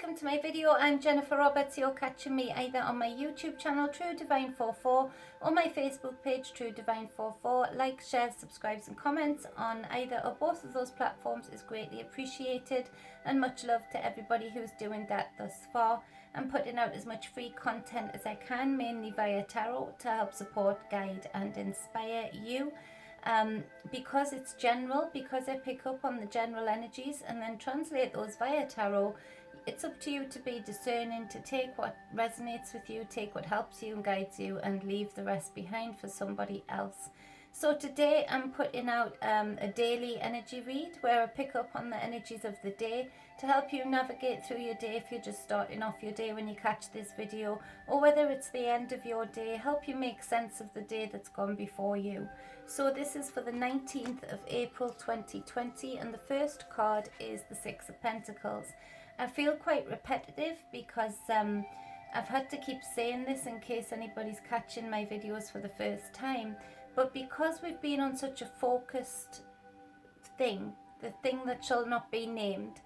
welcome to my video. I'm Jennifer Roberts. You're catching me either on my YouTube channel True Divine 44 or my Facebook page True Divine 44. Like, shares, subscribes and comments on either or both of those platforms is greatly appreciated, and much love to everybody who's doing that thus far. I'm putting out as much free content as I can, mainly via tarot, to help support, guide and inspire you. Because it's general, because I pick up on the general energies and then translate those via tarot, it's up to you to be discerning, to take what resonates with you, take what helps you and guides you, and leave the rest behind for somebody else. So today I'm putting out a daily energy read where I pick up on the energies of the day to help you navigate through your day if you're just starting off your day when you catch this video, or whether it's the end of your day, help you make sense of the day that's gone before you. So this is for the 19th of April 2020, and the first card is the Six of Pentacles. I feel quite repetitive because I've had to keep saying this in case anybody's catching my videos for the first time. But because we've been on such a focused thing, the thing that shall not be named,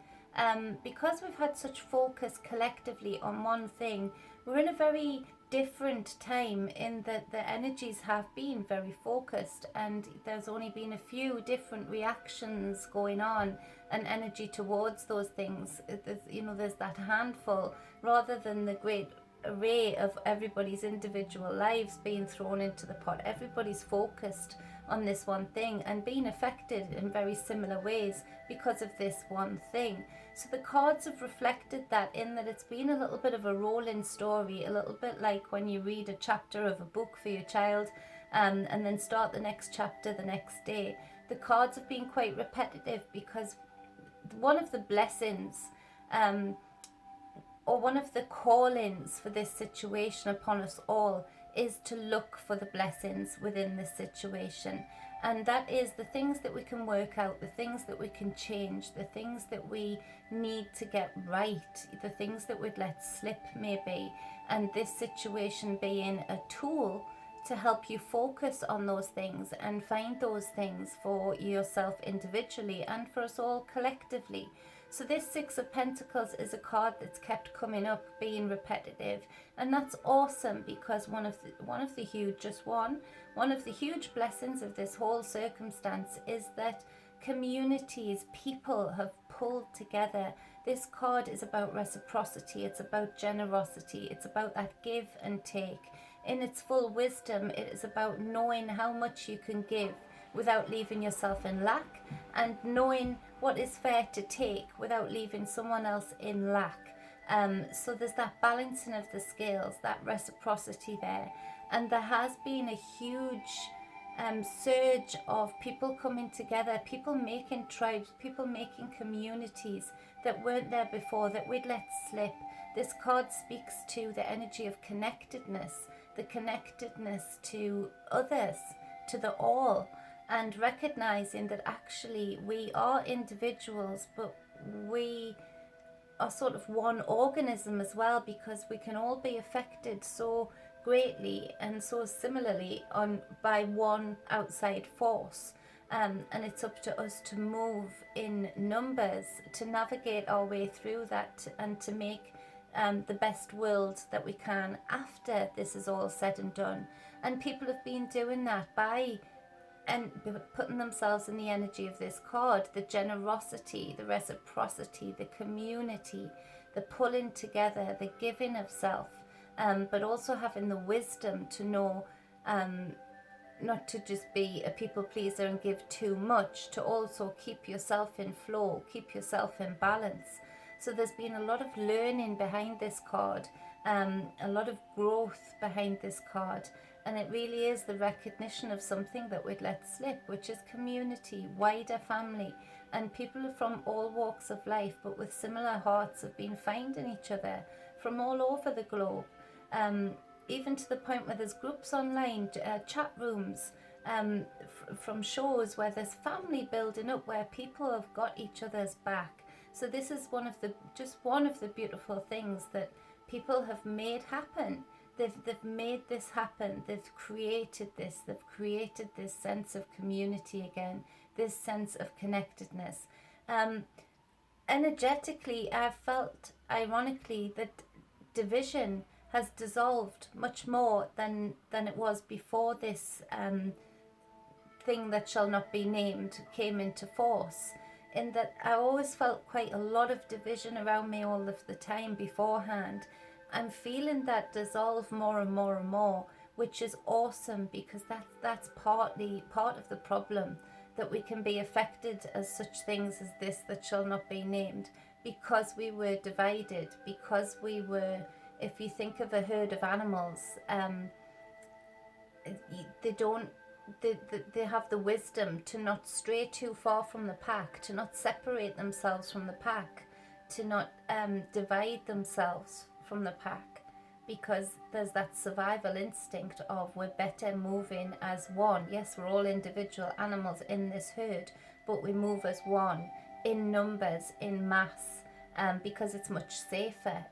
because we've had such focus collectively on one thing, we're in a very different time in that the energies have been very focused, and there's only been a few different reactions going on and energy towards those things. There's that handful rather than the great array of everybody's individual lives being thrown into the pot. Everybody's focused on this one thing and being affected in very similar ways because of this one thing. So the cards have reflected that, in that it's been a little bit of a rolling story, a little bit like when you read a chapter of a book for your child and then start the next chapter the next day. The cards have been quite repetitive because one of the blessings or one of the callings for this situation upon us all is to look for the blessings within this situation. And that is the things that we can work out, the things that we can change, the things that we need to get right, the things that we'd let slip maybe. And this situation being a tool to help you focus on those things and find those things for yourself individually and for us all collectively. So this Six of Pentacles is a card that's kept coming up, being repetitive, and that's awesome because one of the huge blessings of this whole circumstance is that communities, people have pulled together. This card is about reciprocity, it's about generosity, it's about that give and take. In its full wisdom, it is about knowing how much you can give without leaving yourself in lack, and knowing what is fair to take without leaving someone else in lack. So there's that balancing of the scales, that reciprocity there. And there has been a huge surge of people coming together, people making tribes, people making communities that weren't there before, that we'd let slip. This card speaks to the energy of connectedness, the connectedness to others, to the all, and recognizing that actually we are individuals, but we are sort of one organism as well, because we can all be affected so greatly and so similarly by one outside force. And it's up to us to move in numbers, to navigate our way through that, and to make the best world that we can after this is all said and done. And people have been doing that by putting themselves in the energy of this card, the generosity, the reciprocity, the community, the pulling together, the giving of self, but also having the wisdom to know not to just be a people pleaser and give too much, to also keep yourself in flow, keep yourself in balance. So there's been a lot of learning behind this card, a lot of growth behind this card. And it really is the recognition of something that we'd let slip, which is community, wider family, and people from all walks of life, but with similar hearts, have been finding each other from all over the globe. Even to the point where there's groups online, chat rooms, from shows where there's family building up, where people have got each other's back. So this is one of the beautiful things that people have made happen. They've made this happen. They've created this. They've created this sense of community again, this sense of connectedness. energetically, I've felt, ironically, that division has dissolved much more than it was before this thing that shall not be named came into force. In that I always felt quite a lot of division around me all of the time beforehand. I'm feeling that dissolve more and more and more, which is awesome, because that's partly part of the problem, that we can be affected as such things as this that shall not be named, because we were divided, because we were, if you think of a herd of animals, they don't they have the wisdom to not stray too far from the pack, to not separate themselves from the pack, to not divide themselves from the pack, because there's that survival instinct of we're better moving as one. Yes, we're all individual animals in this herd, but we move as one, in numbers, in mass, because it's much safer.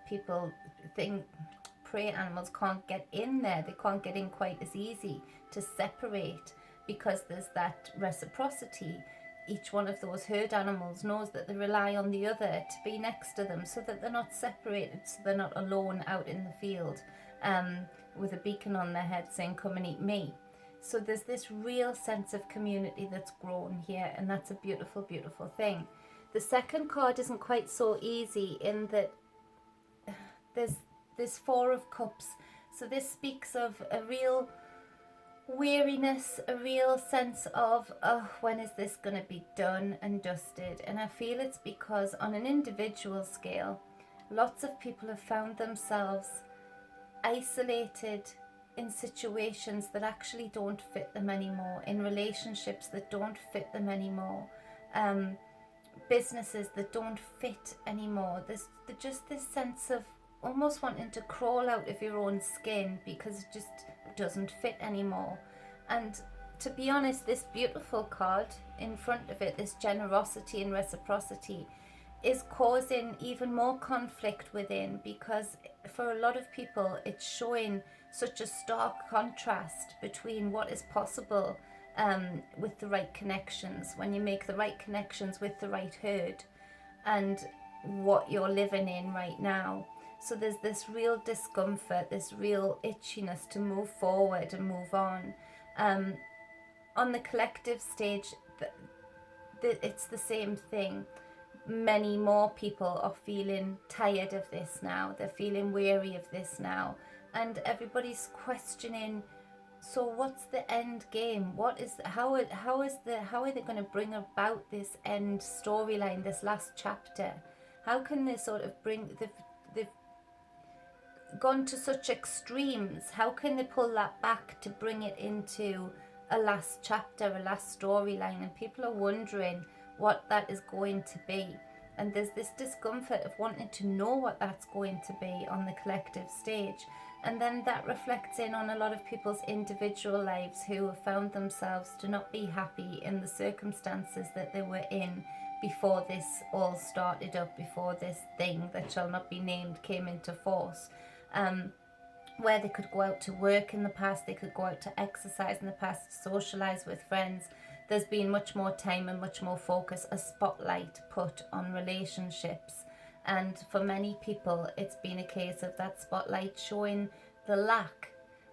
People think prey animals can't get in there, they can't get in quite as easy to separate, because there's that reciprocity. Each one of those herd animals knows that they rely on the other to be next to them, so that they're not separated, so they're not alone out in the field with a beacon on their head saying, come and eat me. So there's this real sense of community that's grown here, and that's a beautiful, beautiful thing. The second card isn't quite so easy, in that there's Four of Cups. So this speaks of a real weariness, a real sense of, oh, when is this going to be done and dusted? And I feel it's because on an individual scale, lots of people have found themselves isolated in situations that actually don't fit them anymore, in relationships that don't fit them anymore, businesses that don't fit anymore. There's just this sense of almost wanting to crawl out of your own skin, because it just doesn't fit anymore. And to be honest, this beautiful card in front of it, this generosity and reciprocity, is causing even more conflict within, because for a lot of people it's showing such a stark contrast between what is possible with the right connections, when you make the right connections with the right herd, and what you're living in right now. So there's this real discomfort, this real itchiness to move forward and move on. On the collective stage, it's the same thing. Many more people are feeling tired of this now. They're feeling weary of this now. And everybody's questioning, so what's the end game? How are they going to bring about this end storyline, this last chapter? How can they sort of bring, they've gone to such extremes, how can they pull that back to bring it into a last chapter, a last storyline? And people are wondering what that is going to be. And there's this discomfort of wanting to know what that's going to be on the collective stage. And then that reflects in on a lot of people's individual lives, who have found themselves to not be happy in the circumstances that they were in before this all started up, before this thing that shall not be named came into force. Where they could go out to work in the past, they could go out to exercise in the past, socialise with friends. There's been much more time and much more focus, a spotlight put on relationships. And for many people, it's been a case of that spotlight showing the lack.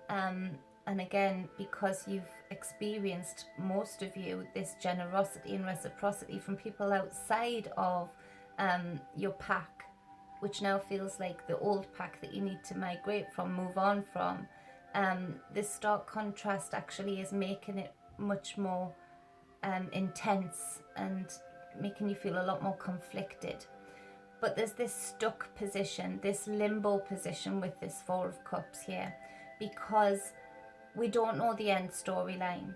And again, because you've experienced, most of you, this generosity and reciprocity from people outside of your pack, which now feels like the old pack that you need to migrate from, move on from. This stark contrast actually is making it much more intense, and making you feel a lot more conflicted. But there's this stuck position, this limbo position with this Four of Cups here, because we don't know the end storyline,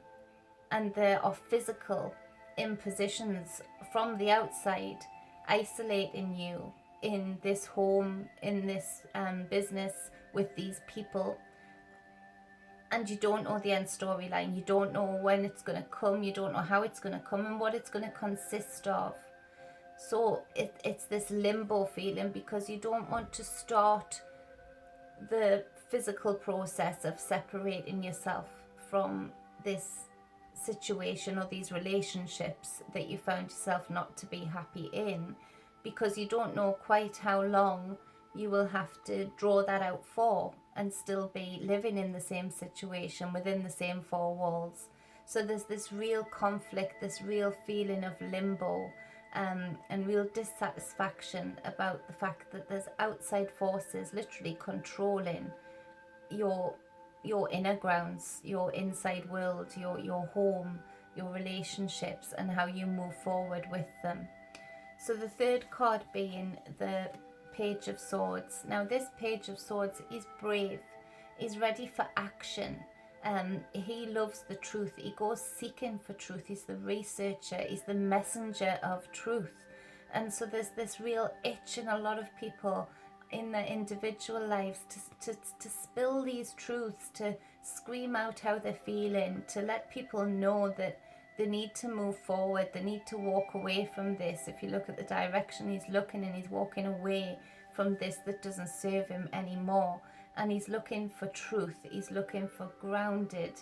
and there are physical impositions from the outside isolating you in this home, in this business, with these people, and you don't know the end storyline. You don't know when it's going to come, you don't know how it's going to come, and what it's going to consist of. So it's this limbo feeling, because you don't want to start the physical process of separating yourself from this situation or these relationships that you found yourself not to be happy in, because you don't know quite how long you will have to draw that out for and still be living in the same situation within the same four walls. So there's this real conflict, this real feeling of limbo, and real dissatisfaction about the fact that there's outside forces literally controlling your inner grounds, your inside world, your home, your relationships, and how you move forward with them. So the third card being the Page of Swords. Now this Page of Swords is brave, is ready for action. He loves the truth. He goes seeking for truth. He's the researcher. He's the messenger of truth. And so there's this real itch in a lot of people in their individual lives to spill these truths, to scream out how they're feeling, to let people know that they need to move forward, they need to walk away from this. If you look at the direction he's looking in, he's walking away from this that doesn't serve him anymore. And he's looking for truth, he's looking for grounded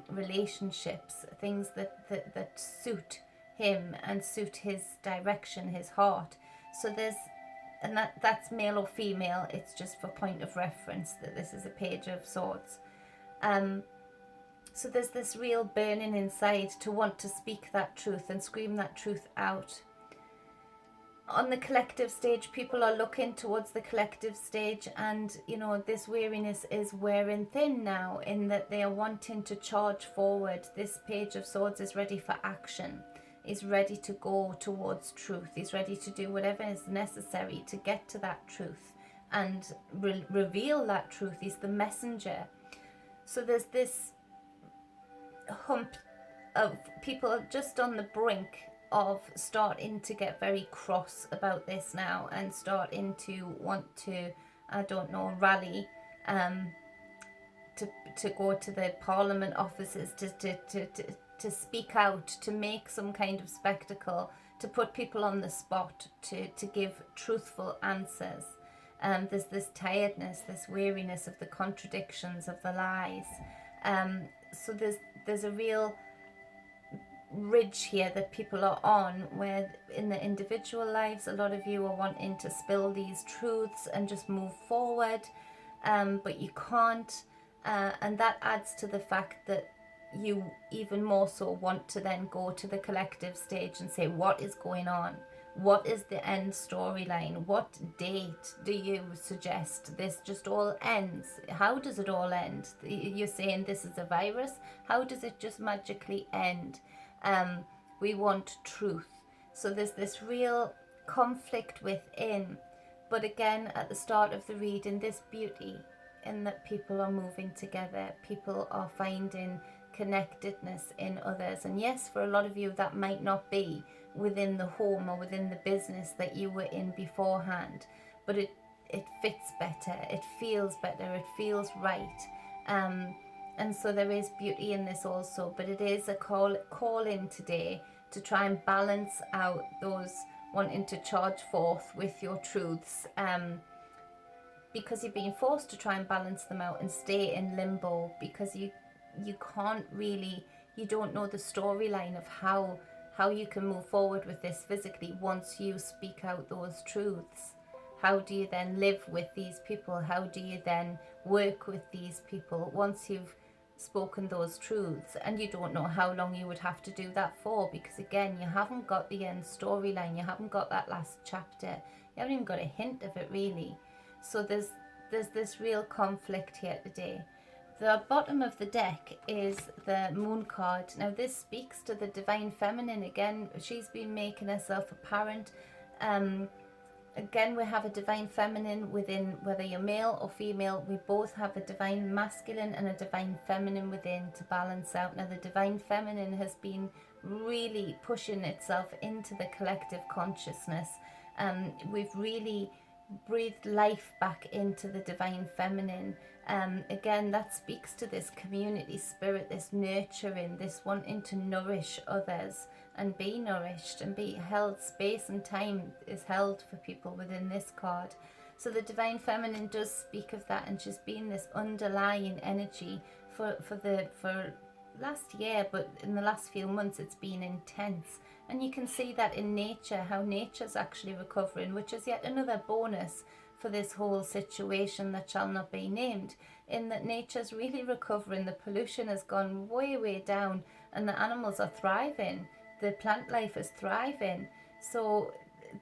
relationships, things that suit him and suit his direction, his heart. So that's male or female, it's just for point of reference that this is a Page of Swords. So there's this real burning inside to want to speak that truth and scream that truth out. On the collective stage, people are looking towards the collective stage, and this weariness is wearing thin now, in that they are wanting to charge forward. This Page of Swords is ready for action, is ready to go towards truth. He's ready to do whatever is necessary to get to that truth and reveal that truth. He's the messenger. So there's this hump of people just on the brink of starting to get very cross about this now, and starting to want to, rally to go to the Parliament offices to speak out, to make some kind of spectacle, to put people on the spot, to give truthful answers. There's this tiredness, this weariness of the contradictions, of the lies. So there's a real ridge here that people are on, where in the individual lives, a lot of you are wanting to spill these truths and just move forward, but you can't, and that adds to the fact that you even more so want to then go to the collective stage and say, what is going on? What is the end storyline? What date do you suggest this just all ends? How does it all end? You're saying this is a virus. How does it just magically end? We want truth. So there's this real conflict within. But again, at the start of the reading, this beauty in that people are moving together. People are finding connectedness in others. And yes, for a lot of you, that might not be within the home or within the business that you were in beforehand, but it fits better, it feels better, it feels right. And so there is beauty in this also, but it is a call in today to try and balance out those wanting to charge forth with your truths, because you're being forced to try and balance them out and stay in limbo, because you can't really, you don't know the storyline of how you can move forward with this physically once you speak out those truths. How do you then live with these people? How do you then work with these people once you've spoken those truths? And you don't know how long you would have to do that for, because again, you haven't got the end storyline, you haven't got that last chapter, you haven't even got a hint of it really. So there's this real conflict here today. The bottom of the deck is the Moon card. Now this speaks to the Divine Feminine. Again, she's been making herself apparent. Again, we have a Divine Feminine within, whether you're male or female. We both have a Divine Masculine and a Divine Feminine within to balance out. Now the Divine Feminine has been really pushing itself into the collective consciousness. We've really breathed life back into the Divine Feminine. Again, that speaks to this community spirit, this nurturing, this wanting to nourish others and be nourished and be held. Space and time is held for people within this card. So the Divine Feminine does speak of that, and she's been this underlying energy for last year, but in the last few months it's been intense. And you can see that in nature, how nature's actually recovering, which is yet another bonus for this whole situation that shall not be named, in that nature's really recovering. The pollution has gone way, way down, and the animals are thriving. The plant life is thriving. So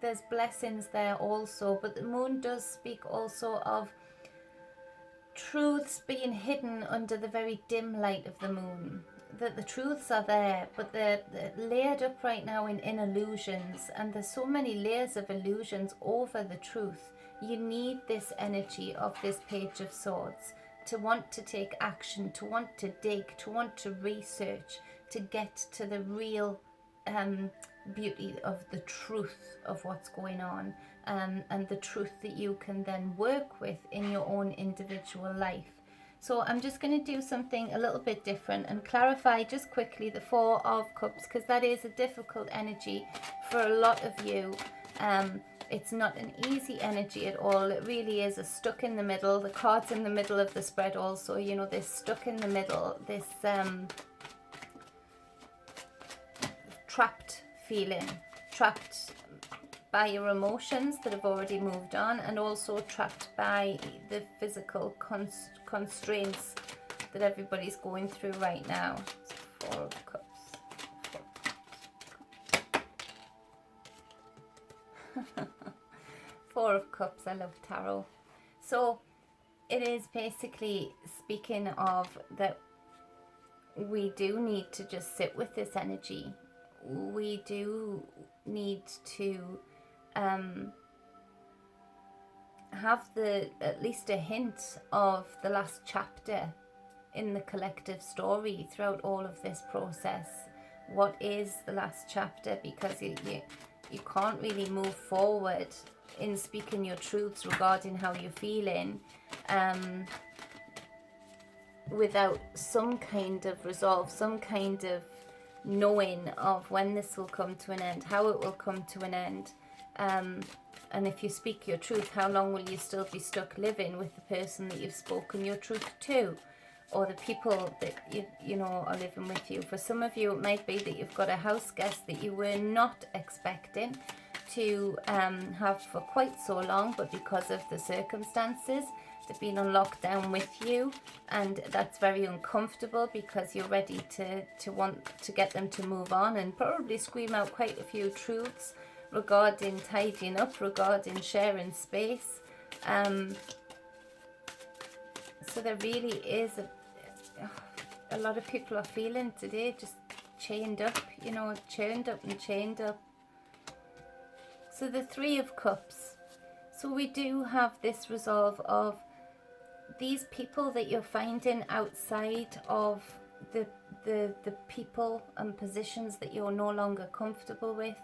there's blessings there also. But the moon does speak also of truths being hidden under the very dim light of the moon. That the truths are there, but they're layered up right now in illusions, and there's so many layers of illusions over the truth. You need this energy of this Page of Swords to want to take action, to want to dig, to want to research, to get to the real beauty of the truth of what's going on, and the truth that you can then work with in your own individual life. So I'm just going to do something a little bit different and clarify just quickly the Four of Cups, because that is a difficult energy for a lot of you. It's not an easy energy at all. It really is a stuck in the middle. The cards in the middle of the spread also, you know, they're stuck in the middle. This trapped feeling, trapped by your emotions that have already moved on, and also trapped by the physical constraints that everybody's going through right now. Four of Cups. Four of Cups. I love tarot. So it is basically speaking of that we do need to just sit with this energy. We do need to have at least a hint of the last chapter in the collective story throughout all of this process. What is the last chapter? Because you can't really move forward in speaking your truths regarding how you're feeling without some kind of resolve, some kind of knowing of when this will come to an end, how it will come to an end. And if you speak your truth, how long will you still be stuck living with the person that you've spoken your truth to, or the people that you know are living with you? For some of you, it might be that you've got a house guest that you were not expecting to have for quite so long, but because of the circumstances, they've been on lockdown with you, and that's very uncomfortable because you're ready to want to get them to move on and probably scream out quite a few truths regarding tidying up, regarding sharing space. So there really is a lot of people are feeling today just chained up, you know, churned up and chained up. So the Three of Cups. So we do have this resolve of these people that you're finding outside of the people and positions that you're no longer comfortable with.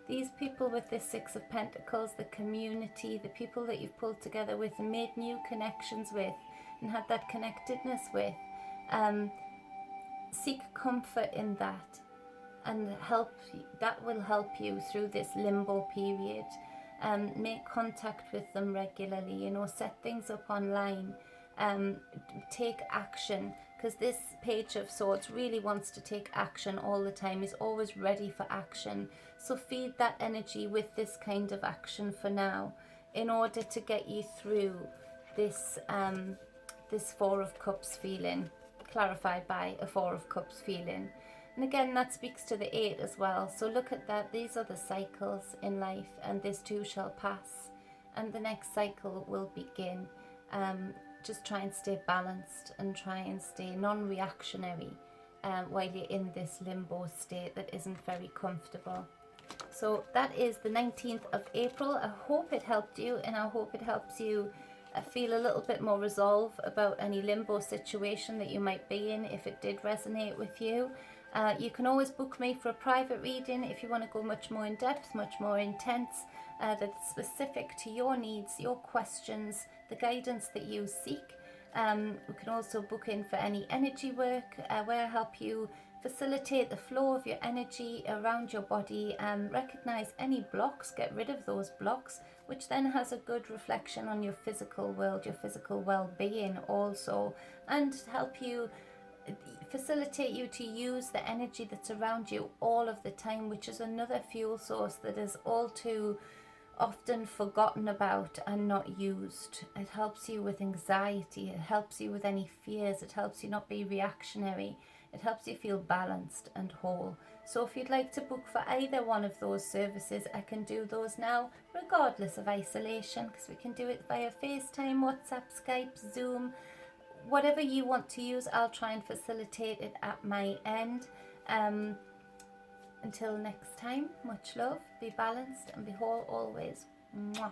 These people with the Six of Pentacles, the community, the people that you've pulled together with and made new connections with and had that connectedness with, seek comfort in that, and that will help you through this limbo period. Make contact with them regularly, you know, set things up online, take action, because this Page of Swords really wants to take action all the time, is always ready for action. So feed that energy with this kind of action for now, in order to get you through this this Four of Cups feeling, clarified by a Four of Cups feeling. And again, that speaks to the 8 as well. So look at that. These are the cycles in life, and this too shall pass, and the next cycle will begin. Just try and stay balanced and try and stay non-reactionary while you're in this limbo state that isn't very comfortable. So that is the 19th of April. I hope it helped you, and I hope it helps you feel a little bit more resolve about any limbo situation that you might be in, if it did resonate with you. You can always book me for a private reading if you want to go much more in depth, much more intense, that's specific to your needs, your questions, the guidance that you seek. We can also book in for any energy work where I help you facilitate the flow of your energy around your body and recognize any blocks, get rid of those blocks, which then has a good reflection on your physical world, your physical well-being also, and help you facilitate you to use the energy that's around you all of the time, which is another fuel source that is all too often forgotten about and not used. It helps you with anxiety, it helps you with any fears, it helps you not be reactionary, it helps you feel balanced and whole. So if you'd like to book for either one of those services, I can do those now regardless of isolation, because we can do it via FaceTime, WhatsApp, Skype, Zoom, whatever you want to use. I'll try and facilitate it at my end. Until next time, much love, be balanced and be whole always. Mwah.